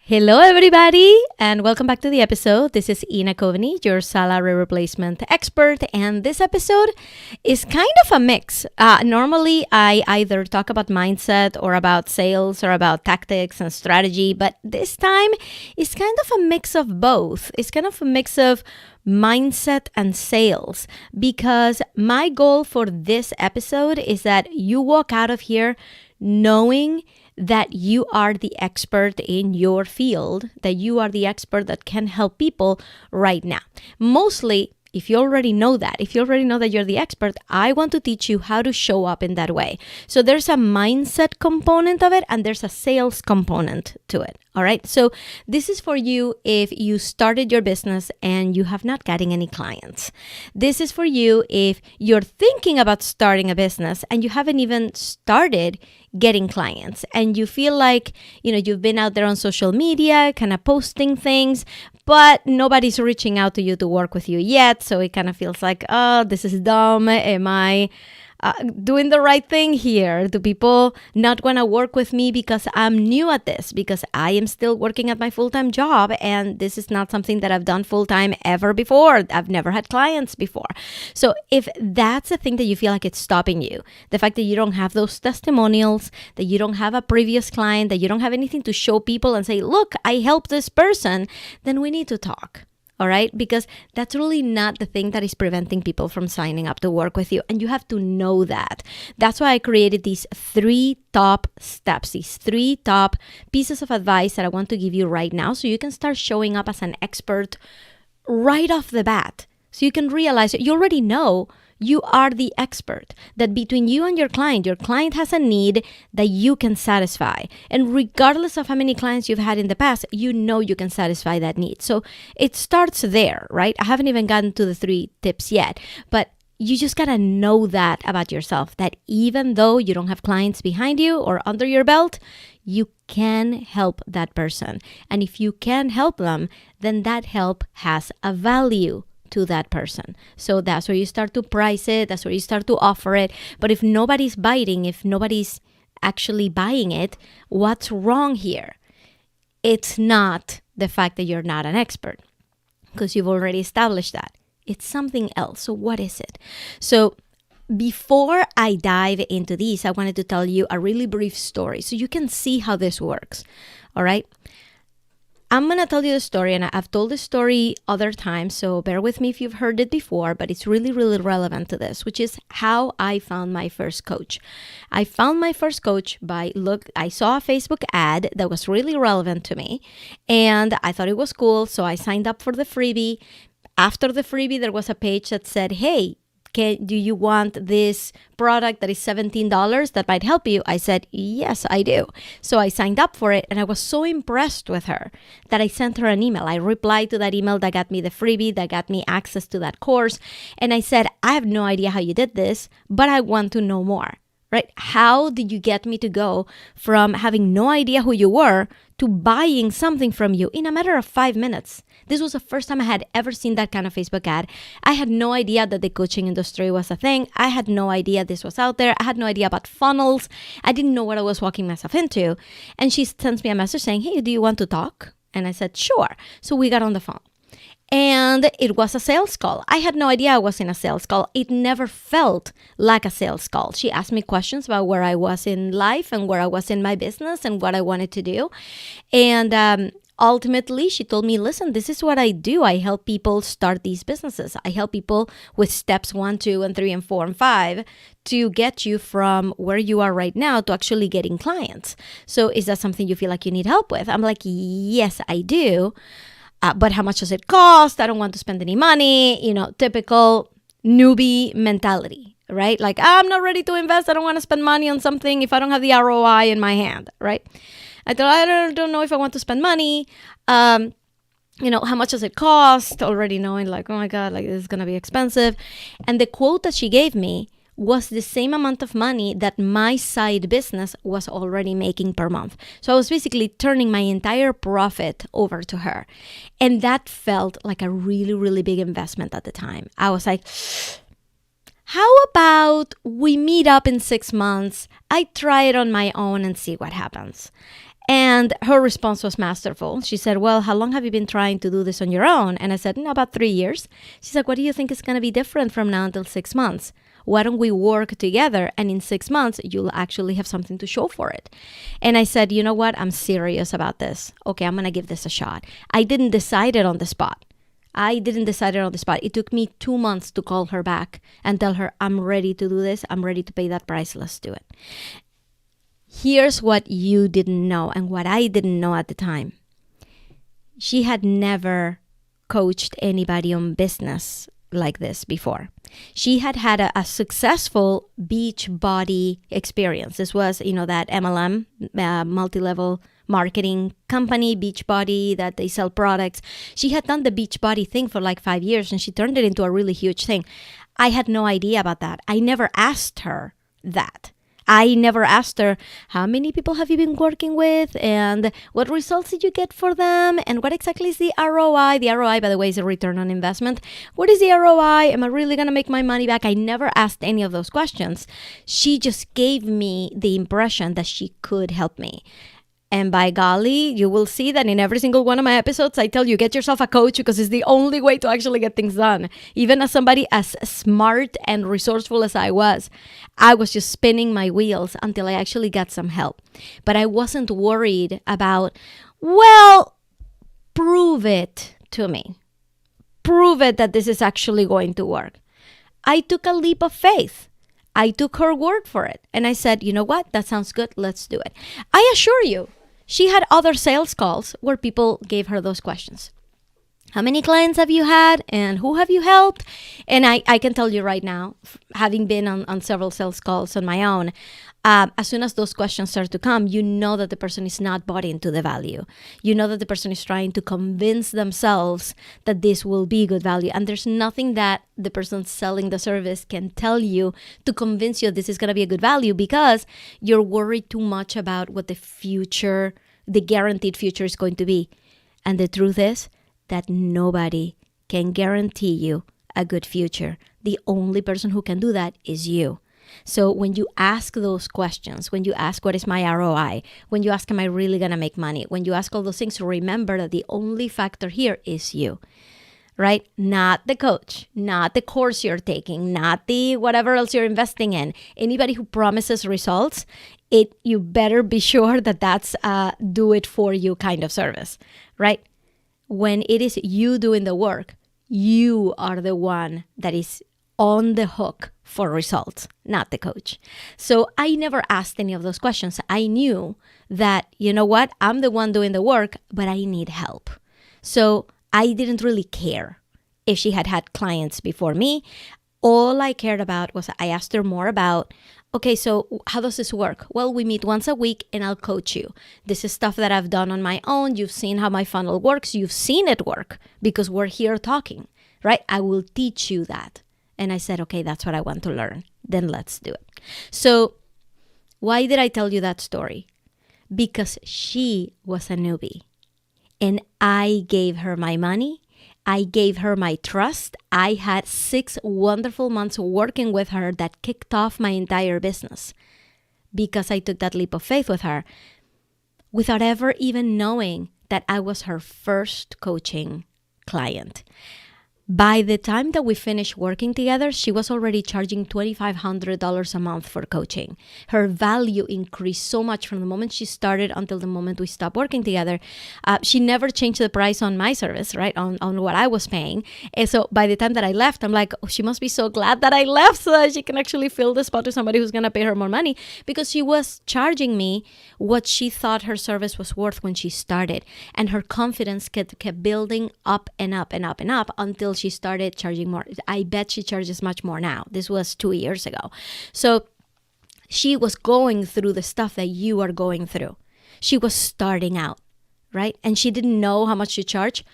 Hello, everybody, and welcome back to the episode. This is Ina Coveney, your salary replacement expert, and this episode is kind of a mix. Normally, I either talk about mindset or about sales or about tactics and strategy, but this time it's kind of a mix of both. It's kind of a mix of mindset and sales, because my goal for this episode is that you walk out of here knowing that you are the expert in your field, that you are the expert that can help people right now. Mostly, if you already know that, you're the expert, I want to teach you how to show up in that way. So there's a mindset component of it and there's a sales component to it. All right. So this is for you if you started your business and you have not gotten any clients. This is for you if you're thinking about starting a business and you haven't even started getting clients and you feel like, you've been out there on social media, kind of posting things, but nobody's reaching out to you to work with you yet. So it kind of feels like, oh, this is dumb. Am I doing the right thing here? Do people not want to work with me because I'm new at this, because I am still working at my full-time job and this is not something that I've done full-time ever before. I've never had clients before. So if that's a thing that you feel like it's stopping you, the fact that you don't have those testimonials, that you don't have a previous client, that you don't have anything to show people and say, look, I helped this person, then we need to talk. All right? Because that's really not the thing that is preventing people from signing up to work with you. And you have to know that. That's why I created these 3 top steps, these 3 top pieces of advice that I want to give you right now so you can start showing up as an expert right off the bat. So you can realize that you already know you are the expert, that between you and your client has a need that you can satisfy. And regardless of how many clients you've had in the past, you can satisfy that need. So it starts there, right? I haven't even gotten to the 3 tips yet, but you just got to know that about yourself, that even though you don't have clients behind you or under your belt, you can help that person. And if you can help them, then that help has a value to that person. So that's where you start to price it. That's where you start to offer it. But if nobody's biting, if nobody's actually buying it, what's wrong here? It's not the fact that you're not an expert, because you've already established that. It's something else. So what is it? So before I dive into these, I wanted to tell you a really brief story so you can see how this works. All right. I'm going to tell you the story, and I've told this story other times, so bear with me if you've heard it before, but it's really, really relevant to this, which is how I found my first coach. I found my first coach I saw a Facebook ad that was really relevant to me, and I thought it was cool, so I signed up for the freebie. After the freebie, there was a page that said, hey, do you want this product that is $17 that might help you? I said, yes, I do. So I signed up for it, and I was so impressed with her that I sent her an email. I replied to that email that got me the freebie, that got me access to that course. And I said, I have no idea how you did this, but I want to know more. Right? How did you get me to go from having no idea who you were to buying something from you in a matter of 5 minutes? This was the first time I had ever seen that kind of Facebook ad. I had no idea that the coaching industry was a thing. I had no idea this was out there. I had no idea about funnels. I didn't know what I was walking myself into. And she sends me a message saying, hey, do you want to talk? And I said, sure. So we got on the phone. And it was a sales call. I had no idea I was in a sales call. It never felt like a sales call. She asked me questions about where I was in life and where I was in my business and what I wanted to do. And ultimately, she told me, listen, this is what I do. I help people start these businesses. I help people with steps 1, 2, and 3, and 4, and 5 to get you from where you are right now to actually getting clients. So is that something you feel like you need help with? I'm like, yes, I do. But how much does it cost? I don't want to spend any money, typical newbie mentality, right? Like, I'm not ready to invest. I don't want to spend money on something if I don't have the ROI in my hand, right? I don't know if I want to spend money. How much does it cost? Already knowing like, oh my God, like this is going to be expensive. And the quote that she gave me was the same amount of money that my side business was already making per month. So I was basically turning my entire profit over to her. And that felt like a really, really big investment at the time. I was like, how about we meet up in 6 months? I try it on my own and see what happens. And her response was masterful. She said, well, how long have you been trying to do this on your own? And I said, about 3 years. She said, what do you think is going to be different from now until 6 months? Why don't we work together? And in 6 months, you'll actually have something to show for it. And I said, you know what? I'm serious about this. Okay, I'm going to give this a shot. I didn't decide it on the spot. It took me 2 months to call her back and tell her, I'm ready to do this. I'm ready to pay that price. Let's do it. Here's what you didn't know and what I didn't know at the time. She had never coached anybody on business like this before. She had had a successful Beachbody experience. This was, that MLM, multi-level marketing company, Beachbody, that they sell products. She had done the Beachbody thing for like 5 years and she turned it into a really huge thing. I had no idea about that. I never asked her that. I never asked her, how many people have you been working with and what results did you get for them and what exactly is the ROI? The ROI, by the way, is a return on investment. What is the ROI? Am I really going to make my money back? I never asked any of those questions. She just gave me the impression that she could help me. And by golly, you will see that in every single one of my episodes, I tell you, get yourself a coach because it's the only way to actually get things done. Even as somebody as smart and resourceful as I was just spinning my wheels until I actually got some help. But I wasn't worried about, well, prove it to me. Prove it that this is actually going to work. I took a leap of faith. I took her word for it. And I said, you know what? That sounds good. Let's do it. I assure you, she had other sales calls where people gave her those questions. How many clients have you had and who have you helped? And I can tell you right now, having been on several sales calls on my own, as soon as those questions start to come, you know that the person is not bought into the value. You know that the person is trying to convince themselves that this will be good value. And there's nothing that the person selling the service can tell you to convince you this is going to be a good value because you're worried too much about what the guaranteed future is going to be. And the truth is that nobody can guarantee you a good future. The only person who can do that is you. So when you ask those questions, when you ask what is my ROI, when you ask am I really going to make money, when you ask all those things, remember that the only factor here is you, right? Not the coach, not the course you're taking, not the whatever else you're investing in. Anybody who promises results, you better be sure that that's a do it for you kind of service, right? When it is you doing the work, you are the one that is on the hook for results, not the coach. So I never asked any of those questions. I knew that, you know what, I'm the one doing the work, but I need help. So I didn't really care if she had had clients before me. All I cared about was I asked her more about, okay, so how does this work? Well, we meet once a week and I'll coach you. This is stuff that I've done on my own. You've seen how my funnel works. You've seen it work because we're here talking, right? I will teach you that. And I said, okay, that's what I want to learn. Then let's do it. So why did I tell you that story? Because she was a newbie and I gave her my money. I gave her my trust. I had 6 wonderful months working with her that kicked off my entire business because I took that leap of faith with her without ever even knowing that I was her first coaching client. By the time that we finished working together, she was already charging $2,500 a month for coaching. Her value increased so much from the moment she started until the moment we stopped working together. She never changed the price on my service, right, on what I was paying. And so by the time that I left, I'm like, oh, she must be so glad that I left so that she can actually fill the spot to somebody who's going to pay her more money because she was charging me what she thought her service was worth when she started. And her confidence kept building up and up and up and up until she started charging more. I bet she charges much more now. This was 2 years ago. So she was going through the stuff that you are going through. She was starting out, right? And she didn't know how much to charge,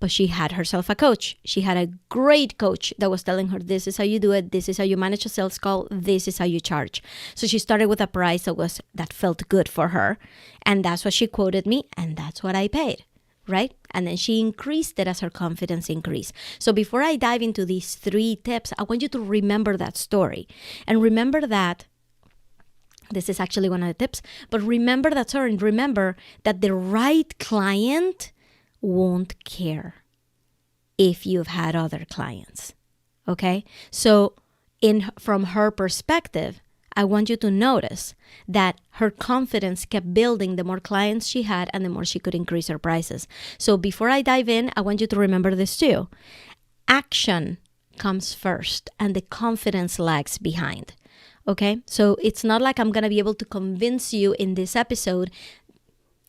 but she had herself a coach. She had a great coach that was telling her, this is how you do it. This is how you manage a sales call. This is how you charge. So she started with a price that felt good for her. And that's what she quoted me. And that's what I paid. Right? And then she increased it as her confidence increased. So before I dive into these 3 tips, I want you to remember that story and remember that This is actually one of the tips. But remember that, sorry, remember that the right client won't care if you've had other clients. Okay? So from her perspective, I want you to notice that her confidence kept building the more clients she had and the more she could increase her prices. So before I dive in, I want you to remember this too. Action comes first and the confidence lags behind. Okay? So it's not like I'm going to be able to convince you in this episode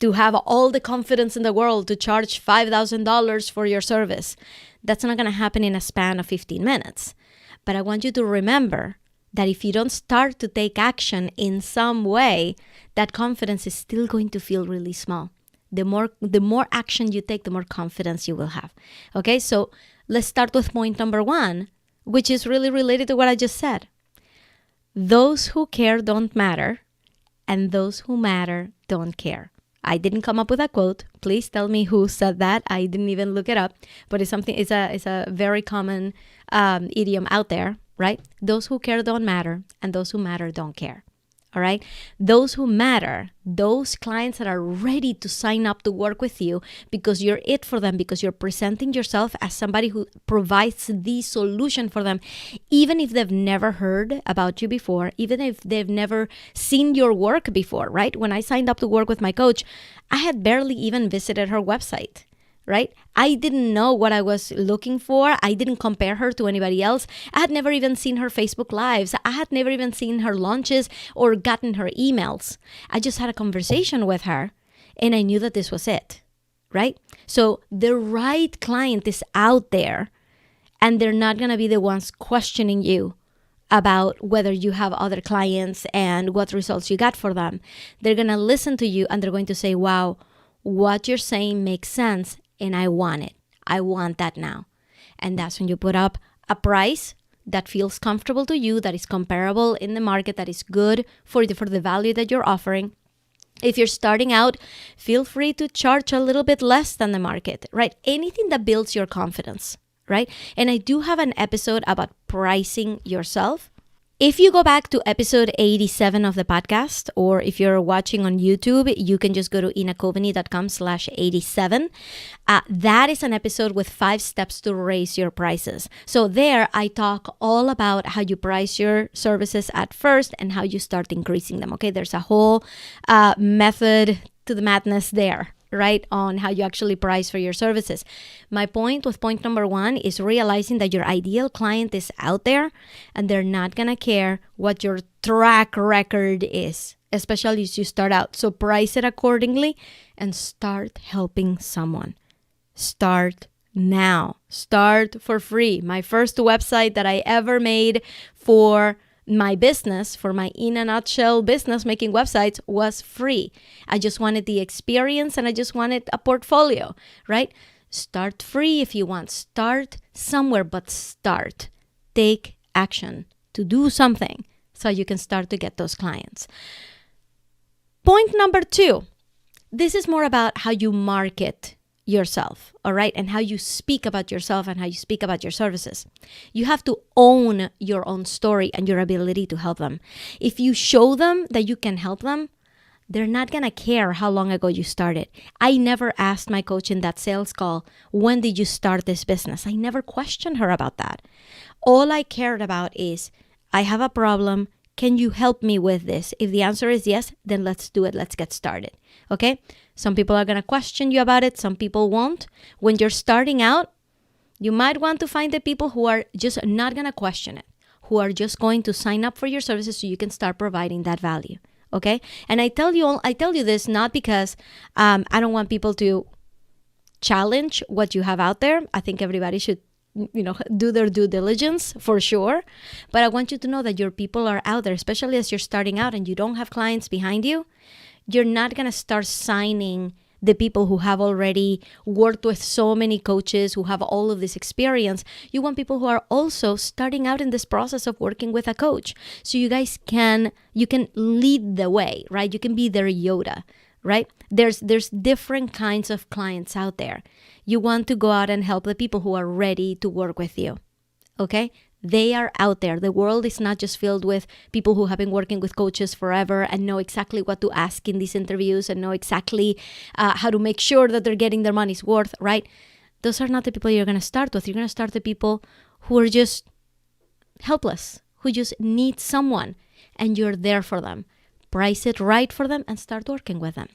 to have all the confidence in the world to charge $5,000 for your service. That's not going to happen in a span of 15 minutes. But I want you to remember that if you don't start to take action in some way, that confidence is still going to feel really small. The more action you take, the more confidence you will have. Okay, so let's start with point number 1, which is really related to what I just said. Those who care don't matter, and those who matter don't care. I didn't come up with a quote. Please tell me who said that. I didn't even look it up, but it's a very common idiom out there, right? Those who care don't matter, and those who matter don't care. All right? Those who matter, those clients that are ready to sign up to work with you because you're it for them, because you're presenting yourself as somebody who provides the solution for them, even if they've never heard about you before, even if they've never seen your work before, right? When I signed up to work with my coach, I had barely even visited her website. Right? I didn't know what I was looking for. I didn't compare her to anybody else. I had never even seen her Facebook Lives. I had never even seen her launches or gotten her emails. I just had a conversation with her and I knew that this was it, right? So the right client is out there and they're not going to be the ones questioning you about whether you have other clients and what results you got for them. They're going to listen to you and they're going to say, wow, what you're saying makes sense. And I want it. I want that now. And that's when you put up a price that feels comfortable to you, that is comparable in the market, that is good for the value that you're offering. If you're starting out, feel free to charge a little bit less than the market, right? Anything that builds your confidence, right? And I do have an episode about pricing yourself. If you go back to episode 87 of the podcast, or if you're watching on YouTube, you can just go to inacoveney.com/87. That is an episode with 5 steps to raise your prices. So there I talk all about how you price your services at first and how you start increasing them. Okay, there's a whole method to the madness there, right, on how you actually price for your services. My point with point number 1 is realizing that your ideal client is out there and they're not going to care what your track record is, especially as you start out. So price it accordingly and start helping someone. Start now. Start for free. My first website that I ever made for my business, for my in a nutshell business making websites, was free. I just wanted the experience and I just wanted a portfolio, right? Start free if you want. Start somewhere, but start. Take action to do something so you can start to get those clients. Point number 2, this is more about how you market yourself, all right? And how you speak about yourself and how you speak about your services. You have to own your own story and your ability to help them. If you show them that you can help them, they're not going to care how long ago you started. I never asked my coach in that sales call, when did you start this business? I never questioned her about that. All I cared about is, I have a problem. Can you help me with this? If the answer is yes, then let's do it. Let's get started. Okay? Some people are going to question you about it. Some people won't. When you're starting out, you might want to find the people who are just not going to question it, who are just going to sign up for your services so you can start providing that value. Okay? And I tell you this not because I don't want people to challenge what you have out there. I think everybody should do their due diligence for sure. But I want you to know that your people are out there, especially as you're starting out and you don't have clients behind you. You're not going to start signing the people who have already worked with so many coaches, who have all of this experience. You want people who are also starting out in this process of working with a coach. So you can lead the way, right? You can be their Yoda, right? There's different kinds of clients out there. You want to go out and help the people who are ready to work with you. Okay? They are out there. The world is not just filled with people who have been working with coaches forever and know exactly what to ask in these interviews and know exactly how to make sure that they're getting their money's worth, right? Those are not the people you're going to start with. You're going to start the people who are just helpless, who just need someone, and you're there for them. Price it right for them and start working with them.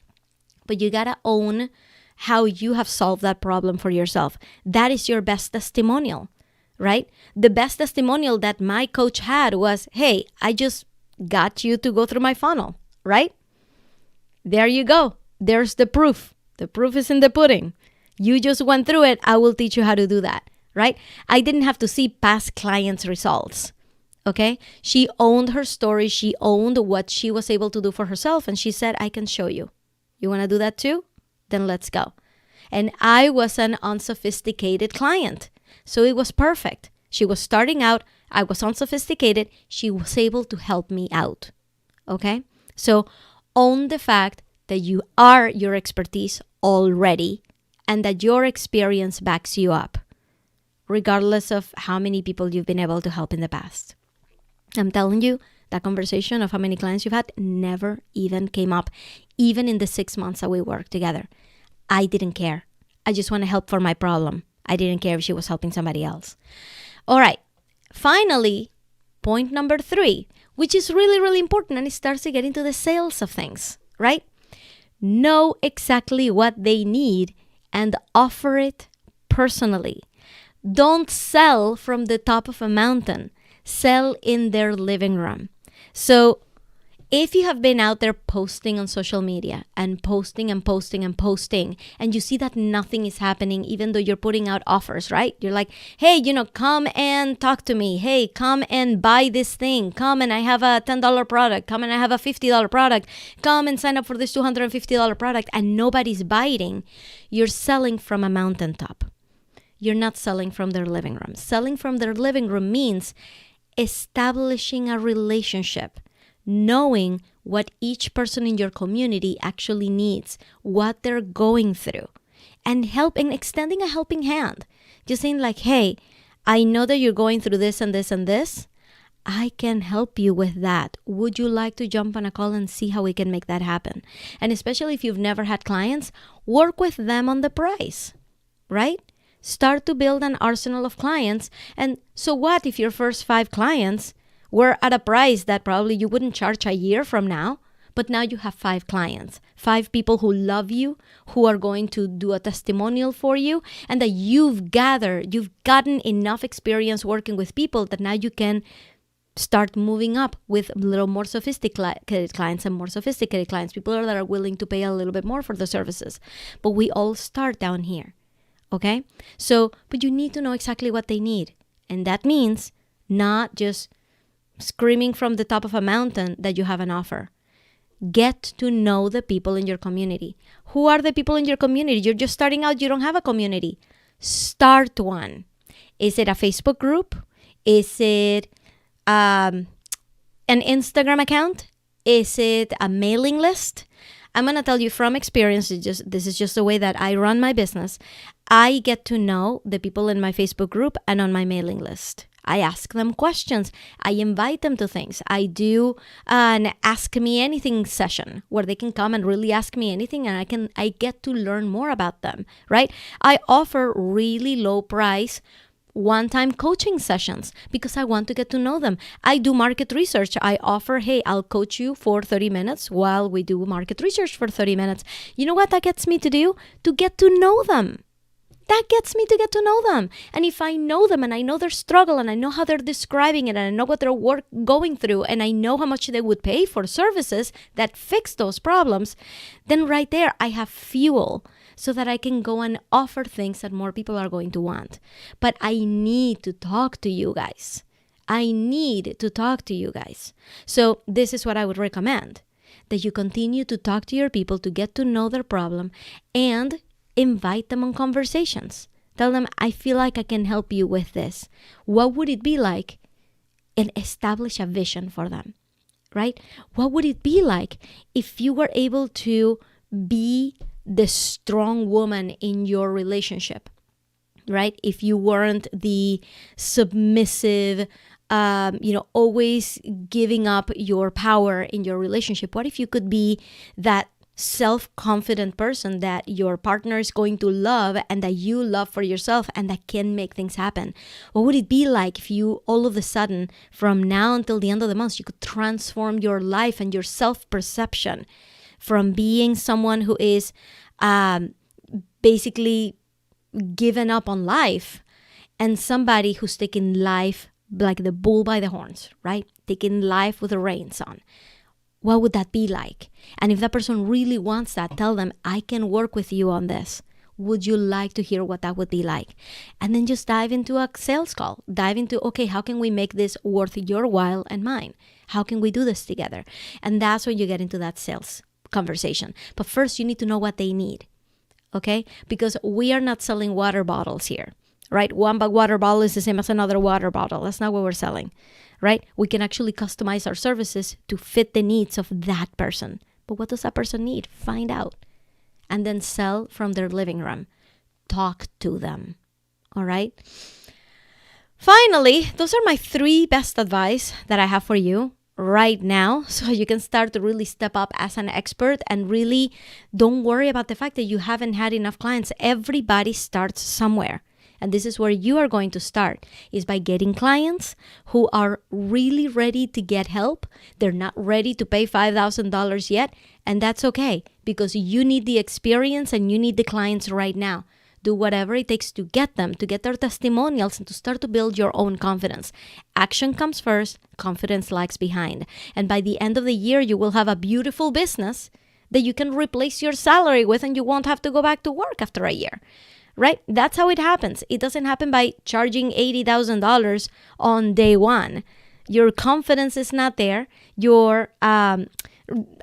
But you got to own how you have solved that problem for yourself. That is your best testimonial, right? The best testimonial that my coach had was, hey, I just got you to go through my funnel, right? There you go. There's the proof. The proof is in the pudding. You just went through it. I will teach you how to do that, right? I didn't have to see past clients' results, okay? She owned her story. She owned what she was able to do for herself. And she said, I can show you. You want to do that too? Then let's go. And I was an unsophisticated client. So it was perfect. She was starting out. I was unsophisticated. She was able to help me out. Okay? So own the fact that you are your expertise already and that your experience backs you up, regardless of how many people you've been able to help in the past. I'm telling you, that conversation of how many clients you've had never even came up, even in the 6 months that we worked together. I didn't care. I just want to help for my problem. I didn't care if she was helping somebody else. All right. Finally, point number 3, which is really, really important, and it starts to get into the sales of things, right? Know exactly what they need and offer it personally. Don't sell from the top of a mountain. Sell in their living room. So if you have been out there posting on social media and posting and posting and posting, and you see that nothing is happening, even though you're putting out offers, right? You're like, hey, come and talk to me. Hey, come and buy this thing. Come and I have a $10 product. Come and I have a $50 product. Come and sign up for this $250 product. And nobody's biting. You're selling from a mountaintop. You're not selling from their living room. Selling from their living room means establishing a relationship, knowing what each person in your community actually needs, what they're going through, and extending a helping hand. Just saying like, hey, I know that you're going through this and this and this. I can help you with that. Would you like to jump on a call and see how we can make that happen? And especially if you've never had clients, work with them on the price, right? Start to build an arsenal of clients. And so what if your first 5 clients were at a price that probably you wouldn't charge a year from now, but now you have 5 clients, 5 people who love you, who are going to do a testimonial for you, and that you've gotten enough experience working with people that now you can start moving up with a little more sophisticated clients and more sophisticated clients, people that are willing to pay a little bit more for the services. But we all start down here. Okay? So, but you need to know exactly what they need. And that means not just screaming from the top of a mountain that you have an offer. Get to know the people in your community. Who are the people in your community? You're just starting out. You don't have a community. Start one. Is it a Facebook group? Is it an Instagram account? Is it a mailing list? I'm going to tell you from experience, this is just the way that I run my business. I get to know the people in my Facebook group and on my mailing list. I ask them questions. I invite them to things. I do an Ask Me Anything session where they can come and really ask me anything, and I get to learn more about them, right? I offer really low price one-time coaching sessions because I want to get to know them. I do market research. I offer, hey, I'll coach you for 30 minutes while we do market research for 30 minutes. You know what that gets me to do? To get to know them. That gets me to get to know them. And if I know them and I know their struggle and I know how they're describing it and I know what they're going through and I know how much they would pay for services that fix those problems, then right there I have fuel so that I can go and offer things that more people are going to want. But I need to talk to you guys. So this is what I would recommend, that you continue to talk to your people to get to know their problem and invite them on conversations. Tell them, I feel like I can help you with this. What would it be like? And establish a vision for them, right? What would it be like if you were able to be the strong woman in your relationship? right? If you weren't the submissive, always giving up your power in your relationship, what if you could be that self-confident person that your partner is going to love and that you love for yourself and that can make things happen? What would it be like if you all of a sudden, from now until the end of the month, you could transform your life and your self-perception from being someone who is basically given up on life and somebody who's taking life like the bull by the horns, right? Taking life with the reins on. What would that be like? And if that person really wants that, tell them, I can work with you on this. Would you like to hear what that would be like? And then just dive into a sales call. Dive into, okay, how can we make this worth your while and mine? How can we do this together? And that's when you get into that sales conversation. But first, you need to know what they need, okay? Because we are not selling water bottles here, right? One water bottle is the same as another water bottle. That's not what we're selling, right? We can actually customize our services to fit the needs of that person. But what does that person need? Find out. And then sell from their living room. Talk to them, all right? Finally, those are my 3 best advice that I have for you right now, so you can start to really step up as an expert and really don't worry about the fact that you haven't had enough clients. Everybody starts somewhere. And this is where you are going to start, is by getting clients who are really ready to get help. They're not ready to pay $5,000 yet, and that's okay because you need the experience and you need the clients right now. Do whatever it takes to get them, to get their testimonials, and to start to build your own confidence. Action comes first, confidence lags behind. And by the end of the year, you will have a beautiful business that you can replace your salary with, and you won't have to go back to work after a year, right? That's how it happens. It doesn't happen by charging $80,000 on day one. Your confidence is not there. Your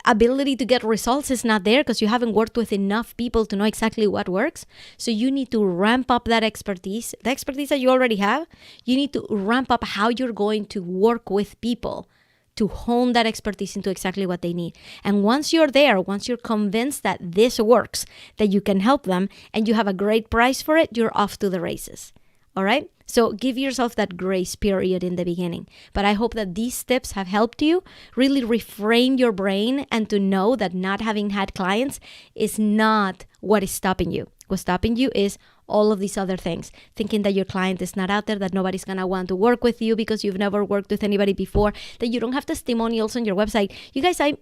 ability to get results is not there because you haven't worked with enough people to know exactly what works. So you need to ramp up that expertise, the expertise that you already have. You need to ramp up how you're going to work with people to hone that expertise into exactly what they need. And once you're there, once you're convinced that this works, that you can help them and you have a great price for it, you're off to the races. All right? So give yourself that grace period in the beginning. But I hope that these tips have helped you really reframe your brain and to know that not having had clients is not what is stopping you. What's stopping you is all of these other things. Thinking that your client is not out there, that nobody's going to want to work with you because you've never worked with anybody before, that you don't have testimonials on your website. You guys, I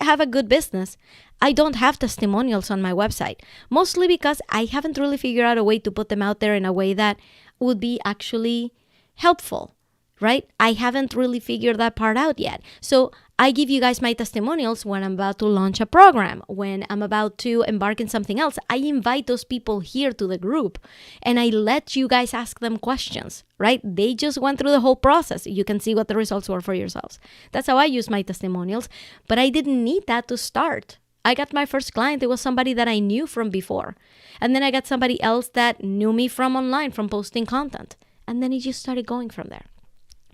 have a good business. I don't have testimonials on my website, mostly because I haven't really figured out a way to put them out there in a way that would be actually helpful, right? I haven't really figured that part out yet. So I give you guys my testimonials when I'm about to launch a program, when I'm about to embark in something else. I invite those people here to the group and I let you guys ask them questions, right? They just went through the whole process. You can see what the results were for yourselves. That's how I use my testimonials, but I didn't need that to start. I got my first client. It was somebody that I knew from before. And then I got somebody else that knew me from online, from posting content. And then it just started going from there.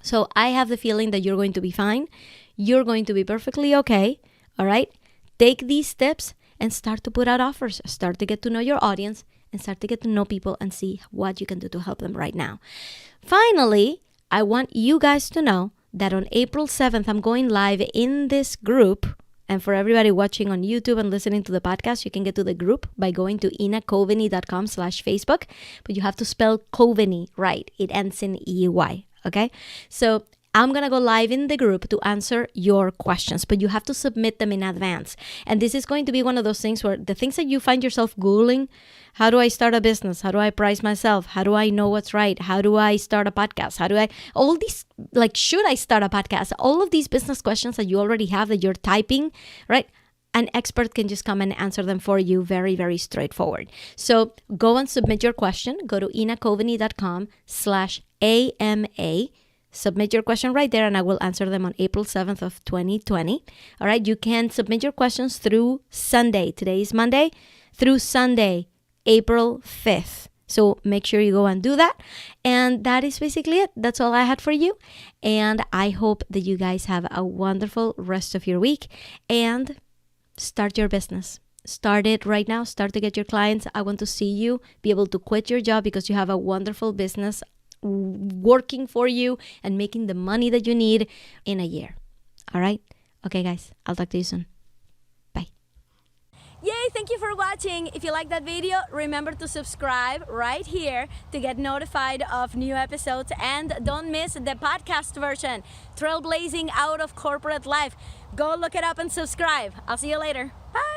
So I have the feeling that you're going to be fine. You're going to be perfectly okay. All right? Take these tips and start to put out offers. Start to get to know your audience and start to get to know people and see what you can do to help them right now. Finally, I want you guys to know that on April 7th, I'm going live in this group. And for everybody watching on YouTube and listening to the podcast, you can get to the group by going to inacoveney.com/Facebook. But you have to spell Coveney right. It ends in EY. Okay? So I'm going to go live in the group to answer your questions, but you have to submit them in advance. And this is going to be one of those things where the things that you find yourself Googling, how do I start a business? How do I price myself? How do I know what's right? How do I start a podcast? All these, like, should I start a podcast? All of these business questions that you already have that you're typing, right? An expert can just come and answer them for you very, very straightforward. So go and submit your question. Go to inacoveney.com/AMA. Submit your question right there and I will answer them on April 7th of 2020. All right, you can submit your questions through Sunday. Today is Monday. Through Sunday, April 5th. So make sure you go and do that. And that is basically it. That's all I had for you. And I hope that you guys have a wonderful rest of your week and start your business. Start it right now. Start to get your clients. I want to see you be able to quit your job because you have a wonderful business working for you and making the money that you need in a year. All right? Okay, guys. I'll talk to you soon. Bye. Yay, thank you for watching. If you like that video, remember to subscribe right here to get notified of new episodes, and don't miss the podcast version, Trailblazing Out of Corporate Life. Go look it up and subscribe. I'll see you later. Bye.